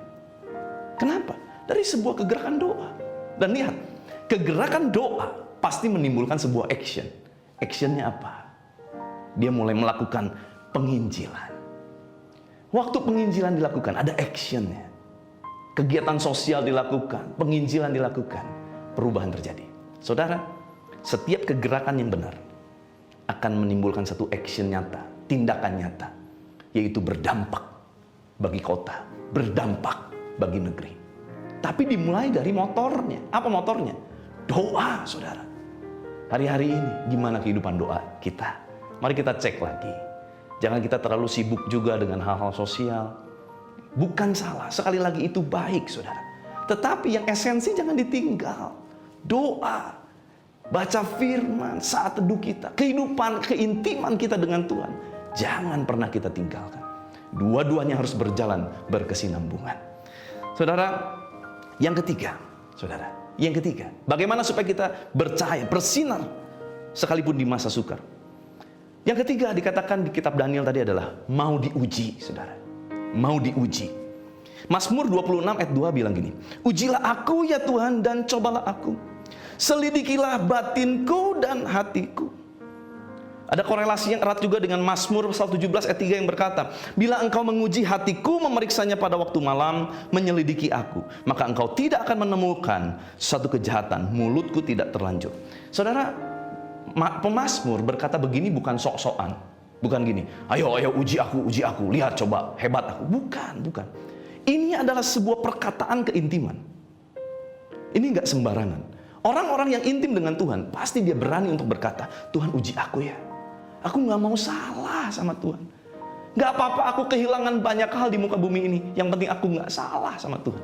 F: Kenapa? Dari sebuah kegerakan doa. Dan lihat, kegerakan doa pasti menimbulkan sebuah action. Actionnya apa? Dia mulai melakukan penginjilan. Waktu penginjilan dilakukan, ada actionnya. Kegiatan sosial dilakukan, penginjilan dilakukan, perubahan terjadi. Saudara, setiap kegerakan yang benar akan menimbulkan satu action nyata, tindakan nyata, yaitu berdampak bagi kota, berdampak bagi negeri. Tapi dimulai dari motornya. Apa motornya? Doa, saudara. Hari-hari ini gimana kehidupan doa kita? Mari kita cek lagi. Jangan kita terlalu sibuk juga dengan hal-hal sosial. Bukan salah, sekali lagi itu baik, saudara. Tetapi yang esensi jangan ditinggal. Doa, baca firman, saat teduh kita, kehidupan, keintiman kita dengan Tuhan. Jangan pernah kita tinggalkan. Dua-duanya harus berjalan berkesinambungan. Saudara, yang ketiga, bagaimana supaya kita bercahaya, bersinar sekalipun di masa sukar. Yang ketiga dikatakan di kitab Daniel tadi adalah mau diuji, saudara. Mau diuji. Mazmur 26 ayat 2 bilang gini, ujilah aku ya Tuhan dan cobalah aku. Selidikilah batinku dan hatiku. Ada korelasi yang erat juga dengan Mazmur 117 ayat 3 yang berkata, bila engkau menguji hatiku, memeriksanya pada waktu malam, menyelidiki aku, maka engkau tidak akan menemukan suatu kejahatan, mulutku tidak terlanjur. Saudara, pemazmur berkata begini bukan sok-sokan. Bukan gini, ayo uji aku, lihat coba hebat aku. Bukan. Ini adalah sebuah perkataan keintiman. Ini enggak sembarangan. Orang-orang yang intim dengan Tuhan, pasti dia berani untuk berkata, Tuhan uji aku ya. Aku nggak mau salah sama Tuhan. Nggak apa-apa aku kehilangan banyak hal di muka bumi ini. Yang penting aku nggak salah sama Tuhan.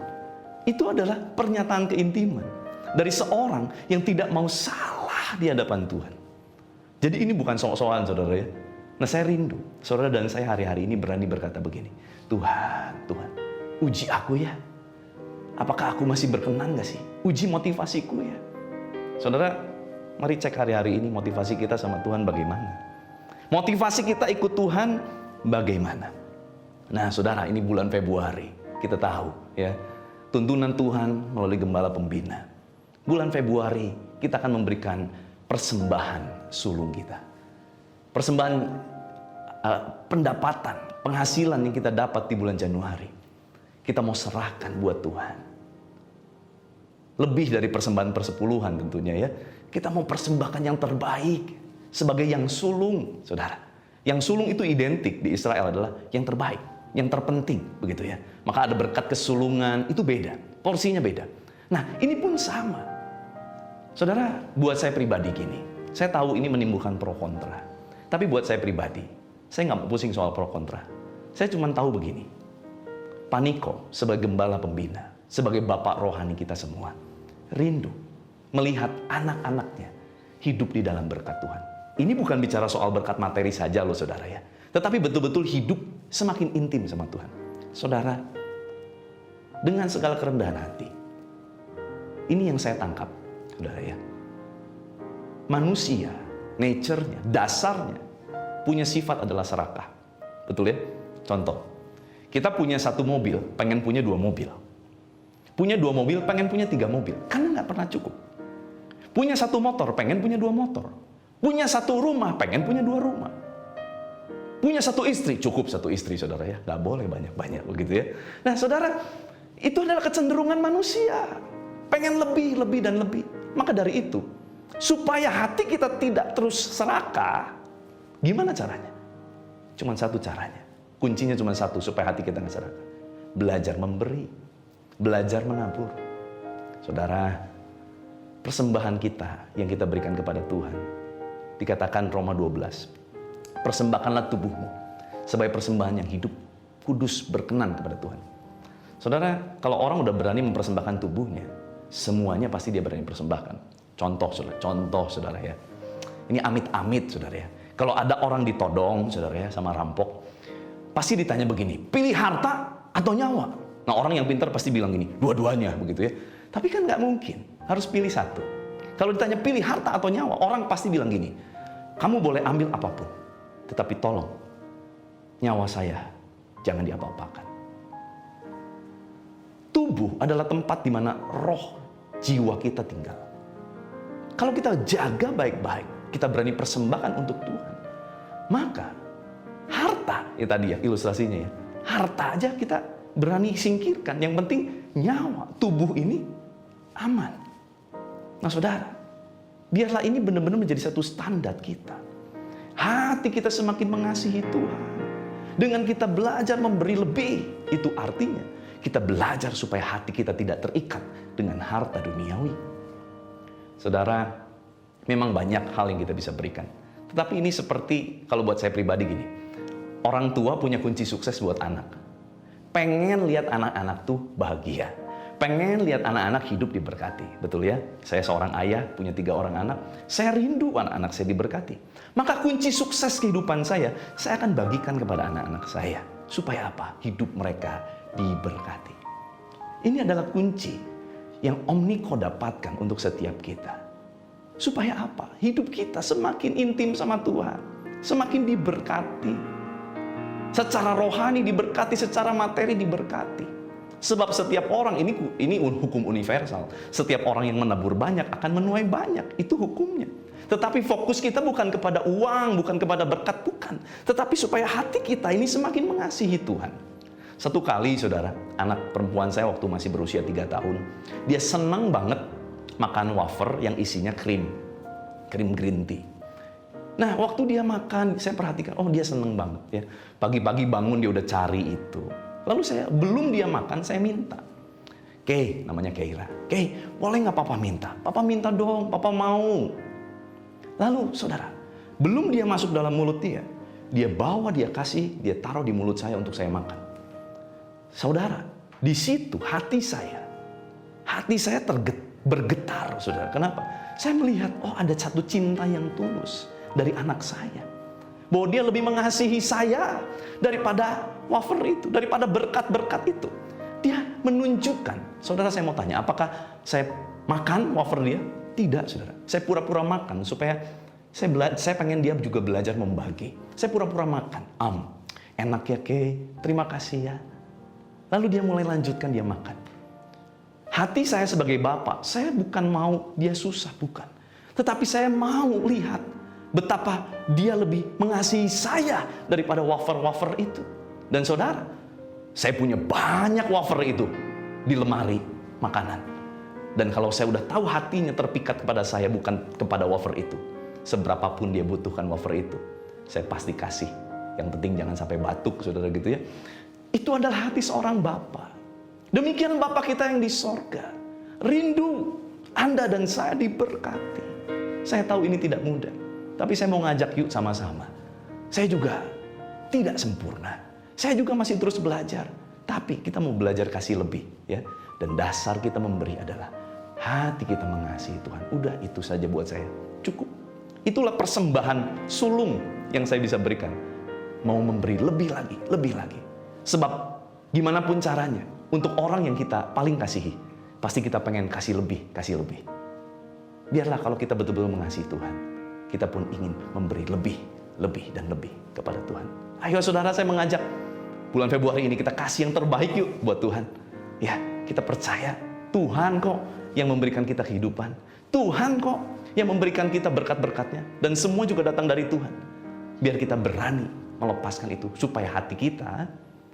F: Itu adalah pernyataan keintiman dari seorang yang tidak mau salah di hadapan Tuhan. Jadi ini bukan sok-sokan, saudara ya. Nah, saya rindu saudara dan saya hari-hari ini berani berkata begini, Tuhan, uji aku ya. Apakah aku masih berkenan gak sih? Uji motivasiku ya. Saudara, mari cek hari-hari ini motivasi kita sama Tuhan bagaimana. Motivasi kita ikut Tuhan bagaimana. Nah, saudara, ini bulan Februari. Kita tahu ya, tuntunan Tuhan melalui gembala pembina. Bulan Februari kita akan memberikan persembahan sulung kita. Persembahan pendapatan, penghasilan yang kita dapat di bulan Januari. Kita mau serahkan buat Tuhan. Lebih dari persembahan persepuluhan tentunya ya. Kita mau persembahkan yang terbaik sebagai yang sulung, saudara. Yang sulung itu identik di Israel adalah yang terbaik, yang terpenting, begitu ya. Maka ada berkat kesulungan, itu beda, porsinya beda. Nah, ini pun sama. Saudara, buat saya pribadi gini, saya tahu ini menimbulkan pro kontra. Tapi buat saya pribadi, saya nggak mau pusing soal pro kontra. Saya cuma tahu begini, Paniko sebagai gembala pembina, sebagai bapak rohani kita semua, rindu melihat anak-anaknya hidup di dalam berkat Tuhan. Ini bukan bicara soal berkat materi saja loh saudara ya, tetapi betul-betul hidup semakin intim sama Tuhan. Saudara, dengan segala kerendahan hati, ini yang saya tangkap, saudara ya. Manusia, nature-nya, dasarnya, punya sifat adalah serakah. Betul ya? Contoh, kita punya satu mobil, pengen punya 2 mobil. Punya 2 mobil, pengen punya 3 mobil. Karena nggak pernah cukup. Punya 1 motor, pengen punya 2 motor. Punya 1 rumah, pengen punya 2 rumah. Punya 1 istri, cukup 1 istri saudara ya. Nggak boleh banyak-banyak begitu ya. Nah saudara, itu adalah kecenderungan manusia. Pengen lebih dan lebih. Maka dari itu, supaya hati kita tidak terus serakah, gimana caranya? Cuman satu caranya. Kuncinya cuma satu, supaya hati kita nggak serakah. Belajar memberi, belajar menabur. Saudara, persembahan kita yang kita berikan kepada Tuhan, dikatakan Roma 12, persembahkanlah tubuhmu sebagai persembahan yang hidup, kudus, berkenan kepada Tuhan. Saudara, kalau orang udah berani mempersembahkan tubuhnya, semuanya pasti dia berani persembahkan. Contoh saudara ya. Ini amit-amit saudara ya. Kalau ada orang ditodong saudara ya sama rampok, pasti ditanya begini, pilih harta atau nyawa? Nah, orang yang pintar pasti bilang gini, dua-duanya begitu ya. Tapi kan nggak mungkin, harus pilih satu. Kalau ditanya pilih harta atau nyawa, orang pasti bilang gini, kamu boleh ambil apapun, tetapi tolong nyawa saya jangan diapa-apakan. Tubuh adalah tempat di mana roh jiwa kita tinggal. Kalau kita jaga baik-baik, kita berani persembahkan untuk Tuhan, maka harta, ya tadi ya ilustrasinya ya, harta aja kita berani singkirkan. Yang penting nyawa, tubuh ini aman. Nah saudara, biarlah ini benar-benar menjadi satu standar kita. Hati kita semakin mengasihi Tuhan. Dengan kita belajar memberi lebih, itu artinya kita belajar supaya hati kita tidak terikat dengan harta duniawi. Saudara, memang banyak hal yang kita bisa berikan. Tetapi ini seperti, kalau buat saya pribadi gini, orang tua punya kunci sukses buat anak. Pengen lihat anak-anak tuh bahagia. Pengen lihat anak-anak hidup diberkati. Betul ya? Saya seorang ayah, punya 3 orang anak. Saya rindu anak-anak saya diberkati. Maka kunci sukses kehidupan saya akan bagikan kepada anak-anak saya. Supaya apa? Hidup mereka diberkati. Ini adalah kunci yang Om Niko dapatkan untuk setiap kita. Supaya apa? Hidup kita semakin intim sama Tuhan. Semakin diberkati. Secara rohani diberkati, secara materi diberkati. Sebab setiap orang, ini hukum universal. Setiap orang yang menabur banyak akan menuai banyak. Itu hukumnya. Tetapi fokus kita bukan kepada uang, bukan kepada berkat, bukan. Tetapi supaya hati kita ini semakin mengasihi Tuhan. Satu kali saudara, anak perempuan saya waktu masih berusia 3 tahun, dia senang banget makan wafer yang isinya krim green tea. Nah, waktu dia makan, saya perhatikan, oh dia seneng banget ya. Pagi-pagi bangun dia udah cari itu. Lalu belum dia makan, saya minta. Kay, namanya Keira. Kay, boleh nggak papa minta? Papa minta dong, papa mau. Lalu saudara, belum dia masuk dalam mulut dia bawa, dia kasih, dia taruh di mulut saya untuk saya makan. Saudara, di situ hati saya bergetar, saudara. Kenapa? Saya melihat, oh ada satu cinta yang tulus dari anak saya. Bahwa dia lebih mengasihi saya daripada wafer itu, daripada berkat-berkat itu. Dia menunjukkan, saudara, saya mau tanya, apakah saya makan wafer dia? Tidak, saudara. Saya pura-pura makan supaya saya pengen dia juga belajar membagi. Saya pura-pura makan. Enak ya, Kay, terima kasih ya. Lalu dia mulai lanjutkan, dia makan. Hati saya sebagai bapak, saya bukan mau dia susah, bukan. Tetapi saya mau lihat betapa dia lebih mengasihi saya daripada wafer-wafer itu. Dan saudara, saya punya banyak wafer itu di lemari makanan. Dan kalau saya udah tahu hatinya terpikat kepada saya, bukan kepada wafer itu, seberapapun dia butuhkan wafer itu, saya pasti kasih. Yang penting jangan sampai batuk, saudara, gitu ya. Itu adalah hati seorang bapa. Demikian Bapa kita yang di sorga. Rindu Anda dan saya diberkati. Saya tahu ini tidak mudah, tapi saya mau ngajak yuk sama-sama. Saya juga tidak sempurna. Saya juga masih terus belajar. Tapi kita mau belajar kasih lebih, ya. Dan dasar kita memberi adalah hati kita mengasihi Tuhan. Udah itu saja buat saya. Cukup. Itulah persembahan sulung yang saya bisa berikan. Mau memberi lebih lagi, lebih lagi. Sebab gimana pun caranya, untuk orang yang kita paling kasihi, pasti kita pengen kasih lebih, kasih lebih. Biarlah kalau kita betul-betul mengasihi Tuhan, kita pun ingin memberi lebih, lebih, dan lebih kepada Tuhan. Ayo saudara, saya mengajak bulan Februari ini kita kasih yang terbaik yuk buat Tuhan. Ya, kita percaya Tuhan kok yang memberikan kita kehidupan. Tuhan kok yang memberikan kita berkat-berkatnya. Dan semua juga datang dari Tuhan. Biar kita berani melepaskan itu supaya hati kita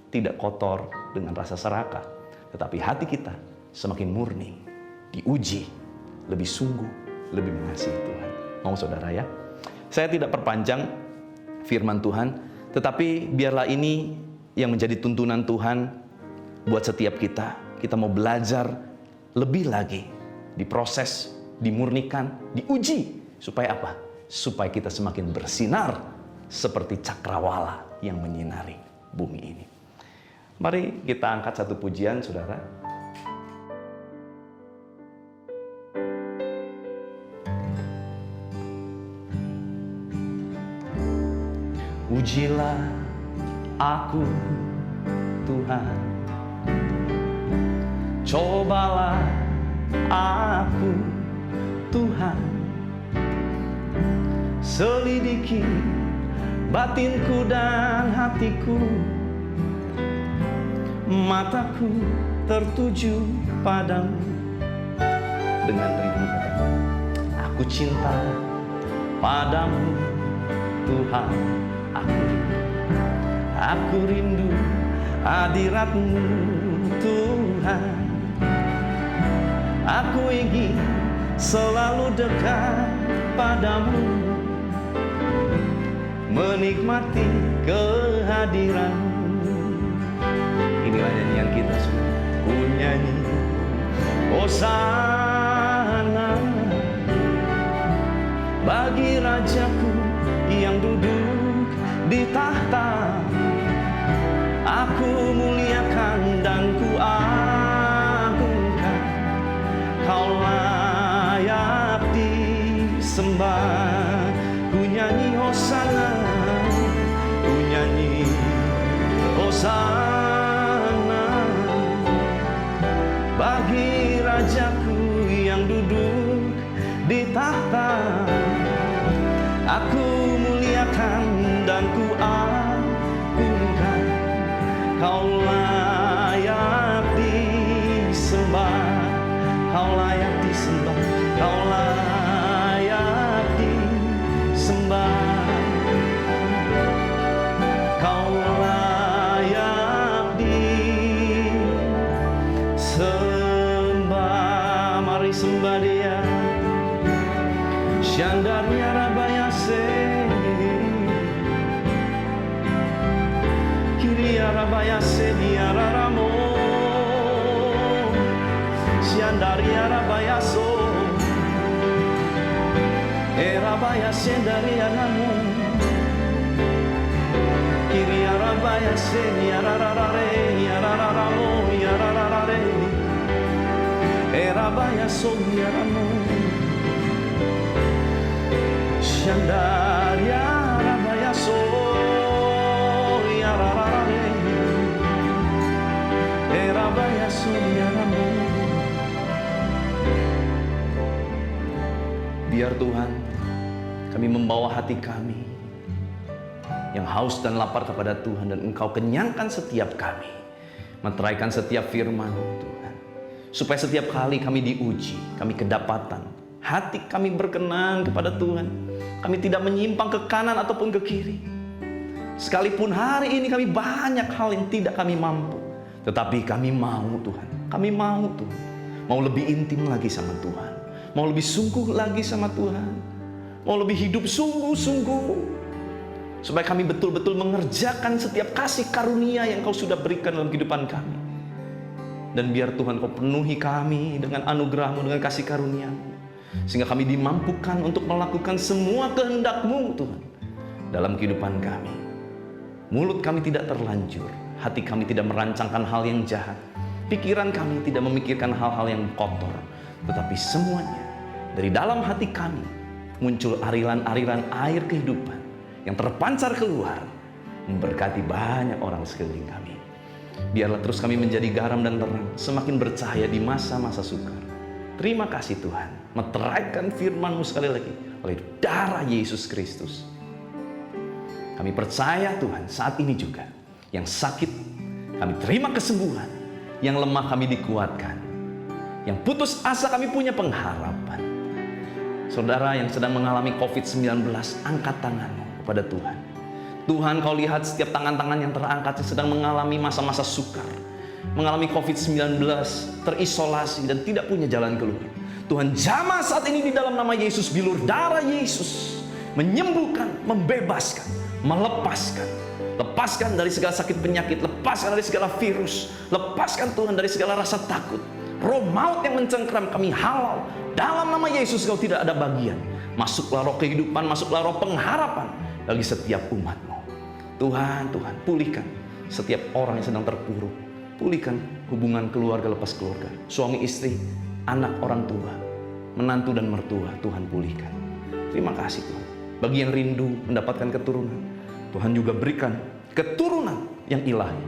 F: tidak kotor dengan rasa serakah, tetapi hati kita semakin murni, diuji, lebih sungguh, lebih mengasihi Tuhan. Mau saudara ya? Saya tidak perpanjang firman Tuhan, tetapi biarlah ini yang menjadi tuntunan Tuhan buat setiap kita. Kita mau belajar lebih lagi, diproses, dimurnikan, diuji. Supaya apa? Supaya kita semakin bersinar seperti cakrawala yang menyinari bumi ini. Mari kita angkat satu pujian, saudara. Ujilah aku, Tuhan, cobalah aku, Tuhan, selidiki batinku dan hatiku, mataku tertuju padamu. Dengan rindu katakan, aku cinta padamu, Tuhan. Aku rindu hadirat-Mu, Tuhan. Aku ingin selalu dekat padamu, menikmati kehadiran-Mu. Inilah nyanyian kita semua. Ku nyanyi Hosana bagi Rajaku yang duduk di tahta. Aku muliakan dan ku agungkan, Kau layak disembah. Ku nyanyi Hosana, ku nyanyi Hosana bagi Rajaku yang duduk di tahta. Aku muliakan dan ku agungkan, Kau layak disembah, Kau layak disembah, Kau layak disembah, Kau layak disembah. Mari sembah Dia. Syandarnya Rabayase, Kiria Rabayase Diararamo, Syandaria Rabayaso, Rabayase Darianamu, Kiria Rabayase Diararare, Yararamo, Yararare, Rabayaso Diaramo. Syandaria Rabayaso, Yararare, Rabayaso Diaramo. Biar Tuhan, kami membawa hati kami yang haus dan lapar kepada Tuhan, dan Engkau kenyangkan setiap kami, meteraikan setiap firman Tuhan, supaya setiap kali kami diuji, kami kedapatan hati kami berkenan kepada Tuhan. Kami tidak menyimpang ke kanan ataupun ke kiri. Sekalipun hari ini kami banyak hal yang tidak kami mampu, tetapi kami mau Tuhan, kami mau Tuhan, mau lebih intim lagi sama Tuhan, mau lebih sungguh lagi sama Tuhan, mau lebih hidup sungguh-sungguh, supaya kami betul-betul mengerjakan setiap kasih karunia yang Kau sudah berikan dalam kehidupan kami. Dan biar Tuhan Kau penuhi kami dengan anugerah-Mu, dengan kasih karunia-Mu, sehingga kami dimampukan untuk melakukan semua kehendak-Mu Tuhan dalam kehidupan kami. Mulut kami tidak terlanjur, hati kami tidak merancangkan hal yang jahat, pikiran kami tidak memikirkan hal-hal yang kotor, tetapi semuanya dari dalam hati kami muncul aliran-aliran air kehidupan yang terpancar keluar, memberkati banyak orang sekeliling kami. Biarlah terus kami menjadi garam dan terang, semakin bercahaya di masa-masa sukar. Terima kasih Tuhan, meteraikan firman-Mu sekali lagi oleh darah Yesus Kristus. Kami percaya Tuhan, saat ini juga yang sakit kami terima kesembuhan, yang lemah kami dikuatkan, yang putus asa kami punya pengharapan. Saudara yang sedang mengalami COVID-19, angkat tanganmu kepada Tuhan. Tuhan, Kau lihat setiap tangan-tangan yang terangkat yang sedang mengalami masa-masa sukar, mengalami COVID-19, terisolasi dan tidak punya jalan keluar. Tuhan, jamah saat ini di dalam nama Yesus, bilur darah Yesus menyembuhkan, membebaskan, melepaskan Lepaskan dari segala sakit penyakit, lepaskan dari segala virus, lepaskan Tuhan dari segala rasa takut. Roh maut yang mencengkram kami halau. Dalam nama Yesus kau tidak ada bagian. Masuklah roh kehidupan, masuklah roh pengharapan bagi setiap umat-Mu. Tuhan, Tuhan, pulihkan setiap orang yang sedang terpuruk. Pulihkan hubungan keluarga lepas keluarga, suami istri, anak orang tua, menantu dan mertua. Tuhan pulihkan. Terima kasih Tuhan. Bagi yang rindu mendapatkan keturunan, Tuhan juga berikan keturunan yang ilahi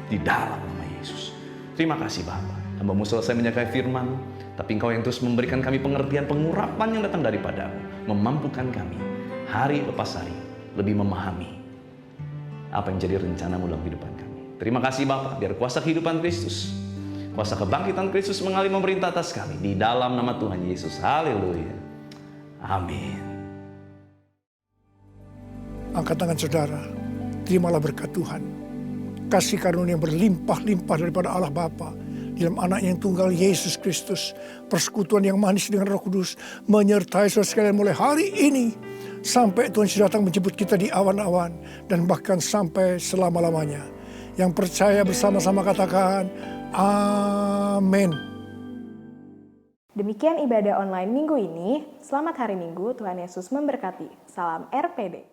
F: di dalam nama Yesus. Terima kasih Bapa. Hamba-Mu selesai menyampaikan firman, tapi Engkau yang terus memberikan kami pengertian, pengurapan yang datang daripada-Mu, memampukan kami hari lepas hari lebih memahami apa yang jadi rencana-Mu dalam kehidupan kami. Terima kasih Bapa, biar kuasa kehidupan Kristus, kuasa kebangkitan Kristus mengalir memerintah atas kami di dalam nama Tuhan Yesus. Haleluya. Amin.
G: Angkat tangan saudara, terimalah berkat Tuhan. Kasih karunia yang berlimpah-limpah daripada Allah Bapa dalam anak yang tunggal Yesus Kristus. Persekutuan yang manis dengan Roh Kudus menyertai saudara sekalian mulai hari ini sampai Tuhan sudah datang menjemput kita di awan-awan dan bahkan sampai selama-lamanya. Yang percaya bersama-sama katakan amin.
A: Demikian ibadah online minggu ini. Selamat hari Minggu, Tuhan Yesus memberkati. Salam RPD.